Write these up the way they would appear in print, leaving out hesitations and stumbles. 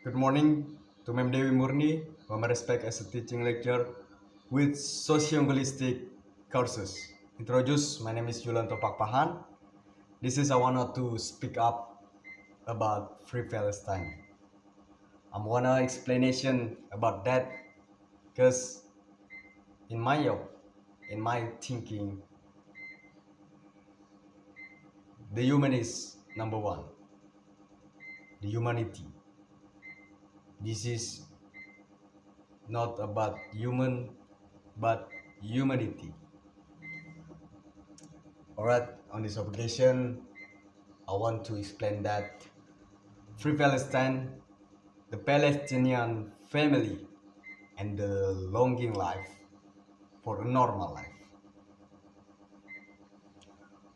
Good morning to Ma'am Dewi Murni, whom I respect as a teaching lecturer with sociolinguistic courses. Introduce, my name is Yulanto Pakpahan. This is I wanted to speak up about Free Palestine. I'm wanna explanation about that because in in my thinking, the human is number one. The humanity. This is not about human, but humanity. Alright, on this occasion, I want to explain that Free Palestine, the Palestinian family, and the longing life for a normal life.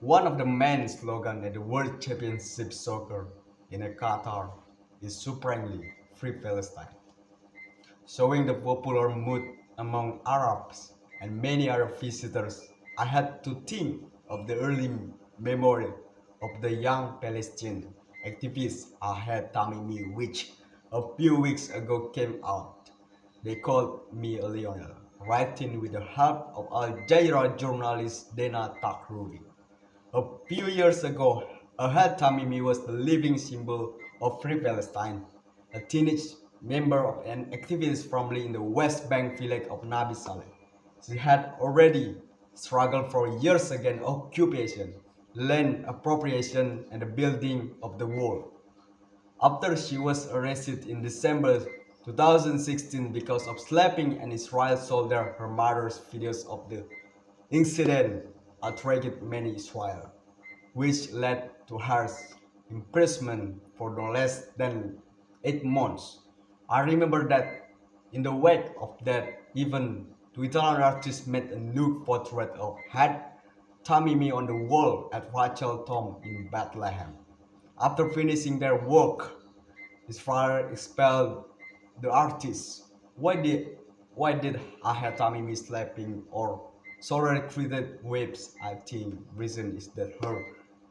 One of the main slogans at the World Championship Soccer in Qatar is supremely Free Palestine, showing the popular mood among Arabs and many Arab visitors. I had to think of the early memory of the young Palestinian activist Ahed Tamimi, which a few weeks ago came out. They called me a Lionel, writing with the help of Al Jazeera journalist Dana Takruri. A few years ago, Ahad Tamimi was the living symbol of Free Palestine, a teenage member of an activist family in the West Bank village of Nabi Saleh. She had already struggled for years against occupation, land appropriation, and the building of the wall. After she was arrested in December 2016 because of slapping an Israeli soldier, her mother's videos of the incident outraged many Israel, which led to her imprisonment for no less than 8 months. I remember that in the wake of that, even two Italian artists made a nude portrait of Had Tamimi on the wall at Rachel Tomb in Bethlehem. After finishing their work, his father expelled the artist. Why did Ahmed Tamimi slapping or sorry treated waves? I think reason is that her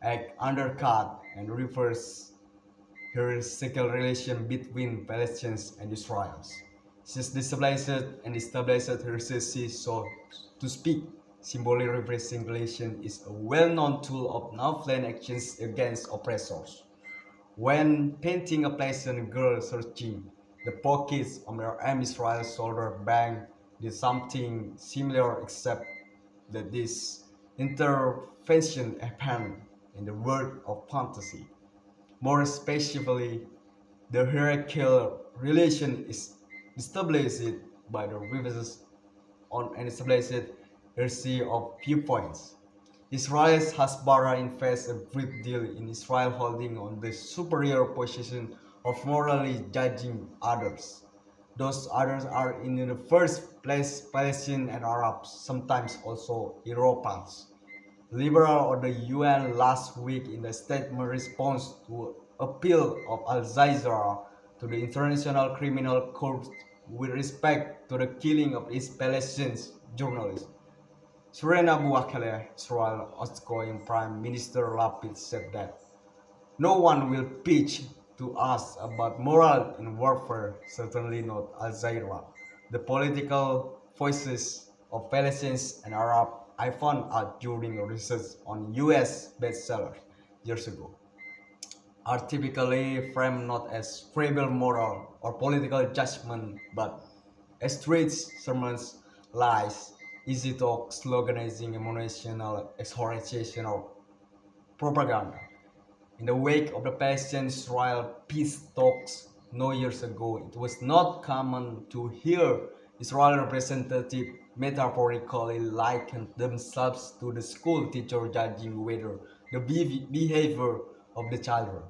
act undercut and reverse her second relation between Palestinians and Israelis. Since displaced and established her city, so to speak, symbolic representation is a well-known tool of nonviolent actions against oppressors. When painting a Palestinian girl searching the pockets of her arm Israel's shoulder bang did something similar except that this intervention happened in the world of fantasy. More specifically, the hierarchical relation is established by the revisions on an established hierarchy of viewpoints. Israel's Hasbara invests a great deal in Israel holding on the superior position of morally judging others. Those others are in the first place Palestinians and Arabs, sometimes also Europeans. Liberal of the UN last week in the statement response to appeal of Al Jazeera to the International Criminal Court with respect to the killing of its Palestinian journalists. Suren Abu Akleh, Israel outgoing Prime Minister Lapid said that no one will pitch to us about moral in warfare, certainly not Al Jazeera. The political voices of Palestinians and Arab I found out during research on US bestsellers years ago are typically framed not as tribal moral or political judgment, but as streets, sermons, lies, easy talk, sloganizing, emotional exhortation, or propaganda. In the wake of the Palestine-Israel peace talks no years ago, it was not common to hear Israeli representatives metaphorically liken themselves to the school teacher judging whether the behavior of the children.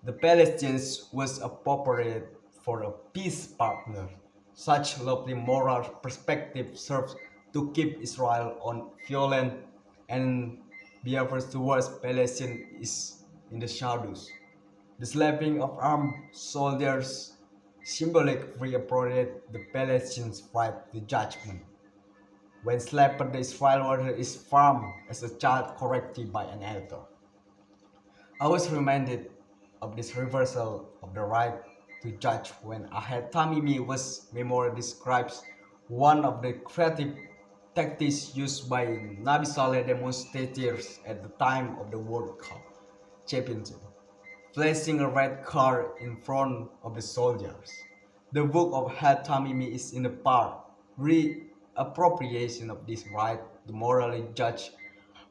The Palestinians was appropriate for a peace partner. Such lovely moral perspective serves to keep Israel on violent and behavior towards Palestine is in the shadows. The slapping of armed soldiers symbolically reappropriate the Palestinians' right to judgment. When slapped, the Israeli warrior is farmed as a child corrected by an elder. I was reminded of this reversal of the right to judge when Ahed Tamimi was memorial describes one of the creative tactics used by Nabi Saleh demonstrators at the time of the World Cup Championship, placing a red card in front of the soldiers. The book of Ahed Tamimi is in the part reappropriation of this right to morally judge.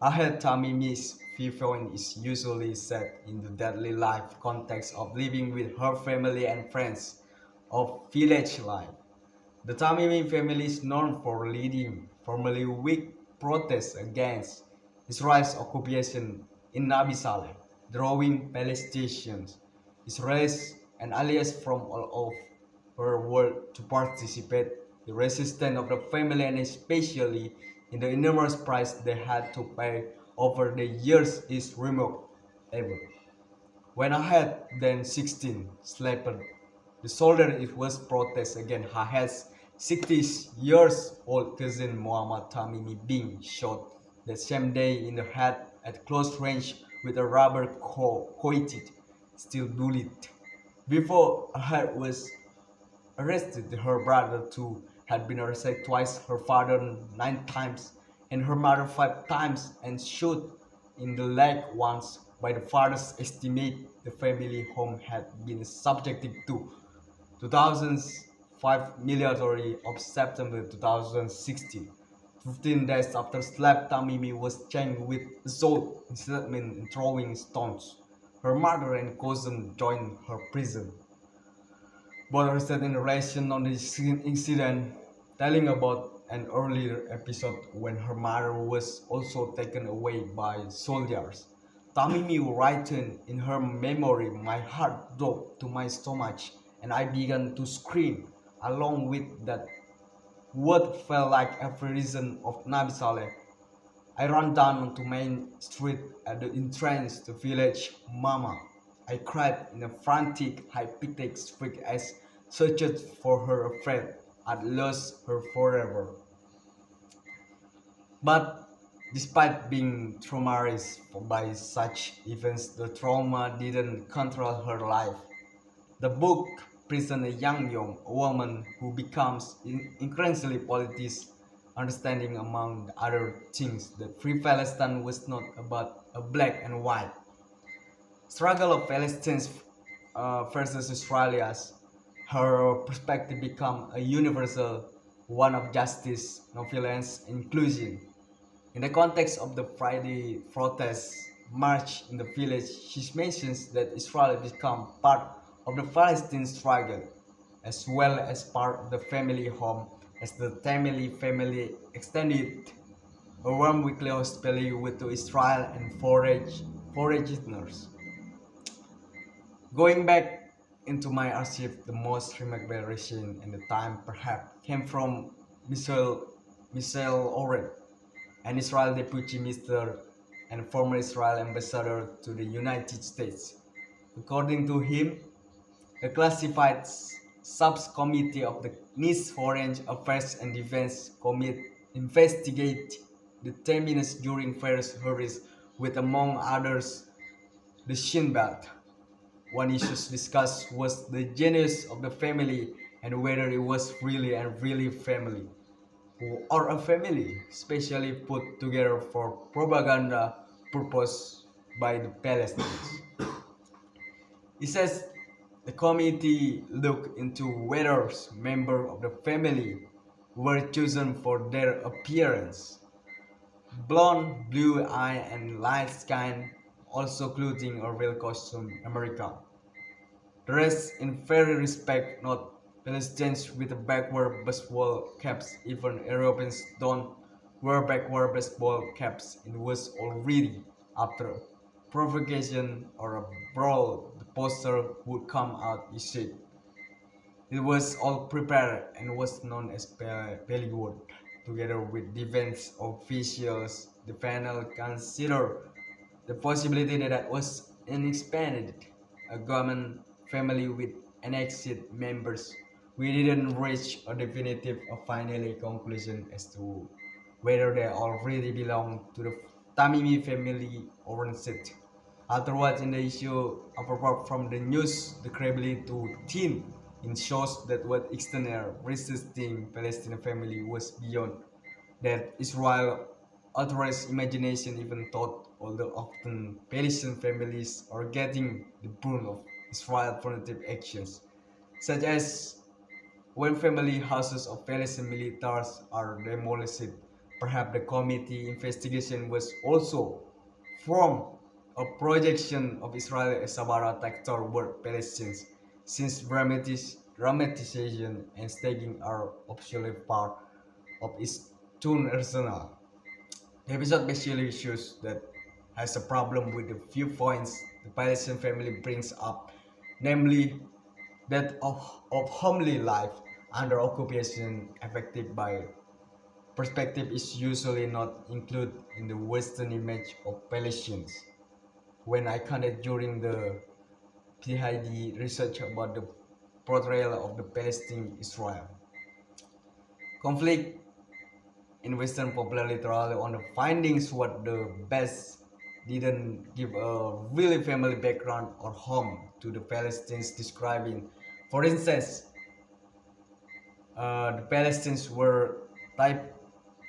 Ahed Tamimi's viewpoint is usually set in the daily life context of living with her family and friends, of village life. The Tamimi family is known for leading formerly weak protests against Israel's occupation in Nabi Saleh, drawing Palestinians, Israelis, and allies from all over the world to participate. The resistance of the family, and especially in the enormous price they had to pay over the years, is remarkable. When I had then 16 slept, the soldier it was protest against Ahed's 60 years old cousin Muhammad Tamimi being shot the same day in the head at close range with a rubber coated steel bullet. Before Ahed was arrested, her brother too had been arrested twice, her father 9 times, and her mother 5 times, and shot in the leg once. By the father's estimate, the family home had been subjected to 2005 military of September 2016. 15 days after Slap Tamimi was chained with assault, incitement, and throwing stones. Her mother and cousin joined her prison. Both arrested in relation on this incident, telling about an earlier episode when her mother was also taken away by soldiers. Tamimi written in her memory, "My heart dropped to my stomach and I began to scream." Along with that, what felt like every reason of Nabi Saleh, I ran down onto Main Street at the entrance to village Mama. I cried in a frantic, high-pitched shriek as searched for her, afraid I'd lost her forever. But despite being traumatized by such events, the trauma didn't control her life. The book presents a young woman who becomes increasingly politics, understanding among other things that Free Palestine was not about a black and white struggle of Palestinians versus Israelis. Her perspective become a universal one of justice, non-violence, inclusion. In the context of the Friday protest march in the village, she mentions that Israel become part of the Palestine struggle, as well as part of the family home, as the family extended a warm weekly hospitality to Israel and foreigners. Going back into my archive, the most remarkable reason and the time perhaps came from Michel Oren, an Israel deputy minister and former Israel ambassador to the United States. According to him, the classified subcommittee of the NIST Foreign Affairs and Defense Committee investigate the 10 minutes during various hearings with, among others, the Shin Bet. One issue discussed was the genius of the family and whether it was really and really family, or a family specially put together for propaganda purpose by the Palestinians. He says the committee looked into whether members of the family were chosen for their appearance, blonde, blue-eyed, and light-skinned, also clothing a real costume America. The rest, in very respect, not Palestinians with backward baseball caps. Even Europeans don't wear backward baseball caps. It was already after provocation or a brawl, the poster would come out, he said. It was all prepared and was known as Bollywood. Together with defense officials, the panel considered the possibility that it was unexpanded, a government family with annexed members. We didn't reach a definitive or final conclusion as to whether they already belong to the Tamimi family or not. Afterwards, in the issue, apart from the news, the credibility to teen in shows that what external resisting Palestinian family was beyond that Israel authorities imagination even thought, although often Palestinian families are getting the brunt of Israel punitive actions, such as when family houses of Palestinian militaries are demolished. Perhaps the committee investigation was also from a projection of Israel as Sabara attack toward Palestinians, since dramatization and staging are obviously part of its tune arsenal. The episode basically shows that has a problem with the few points the Palestinian family brings up, namely that of homely life under occupation affected by perspective is usually not included in the Western image of Palestinians. When I conducted during the PhD research about the portrayal of the Palestinian Israel conflict in Western popular literally on the findings what the best didn't give a really family background or home to the Palestinians describing. For instance, the Palestinians were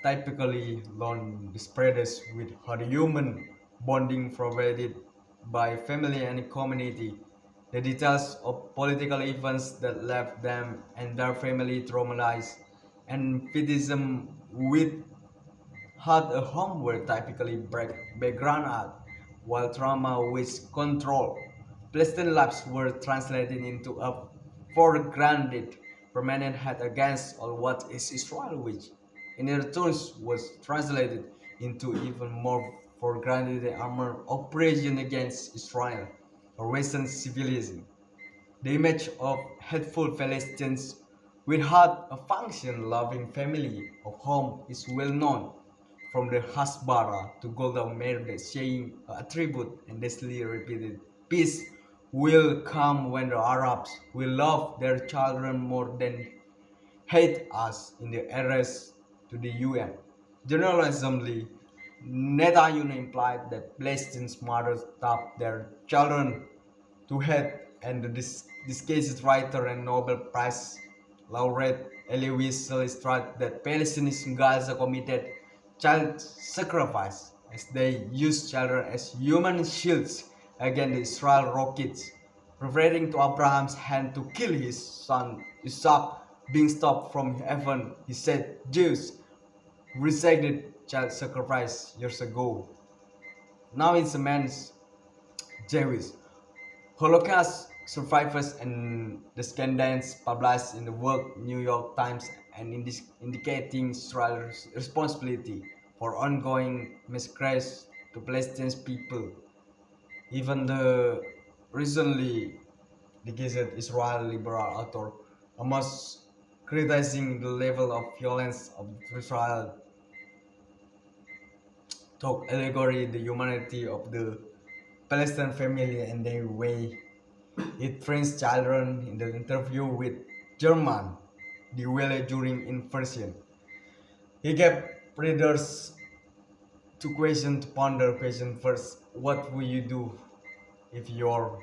typically lone spreaders with hard human bonding provided by family and community. The details of political events that left them and their family traumatized and criticism with had a home where typically background art, while trauma with control. Pleasant lives were translated into a foregrounded permanent head against all what is Israel, which in return was translated into even more foregrounded armor operation against Israel, a recent civilization. The image of hateful Palestinians without a function-loving family of home is well known, from the Hasbara to Golda Meir, the saying attribute endlessly repeated. Peace will come when the Arabs will love their children more than hate us in the address to the UN. Generalizingly, Netanyahu implied that Palestinian mothers taught their children to hate, and the disguised writer and Nobel Prize laureate Elie Wiesel stressed that Palestinian girls committed child sacrifice as they used children as human shields against the Israel rockets, referring to Abraham's hand to kill his son Isaac being stopped from heaven. He said, Jews rejected child sacrifice years ago. Now it's a man's Jewish. Holocaust survivors and descendants published in the work New York Times and indicating Israel's responsibility for ongoing massacres to Palestinian people. Even the recently deceased Israel liberal author Amos criticizing the level of violence of Israel took allegory the humanity of the Palestinian family and their way it trains children in the interview with German the Welle during inversion. He gave readers two questions to ponder. Question first, what will you do if your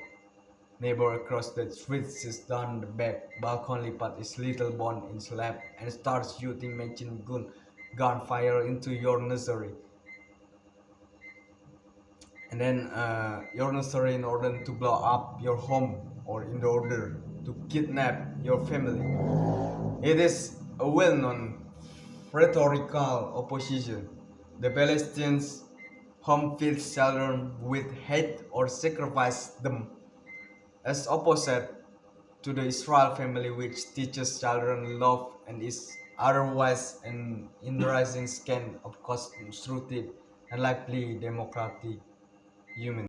neighbor across the street sits down the back balcony but is little born in slab and starts shooting machine gunfire into your nursery? And then your nursery in order to blow up your home or in order to kidnap your family. It is a well-known rhetorical opposition. The Palestinians home feeds children with hate or sacrifice them, as opposite to the Israel family which teaches children love and is otherwise an interesting scan of constructive and lively democratic human.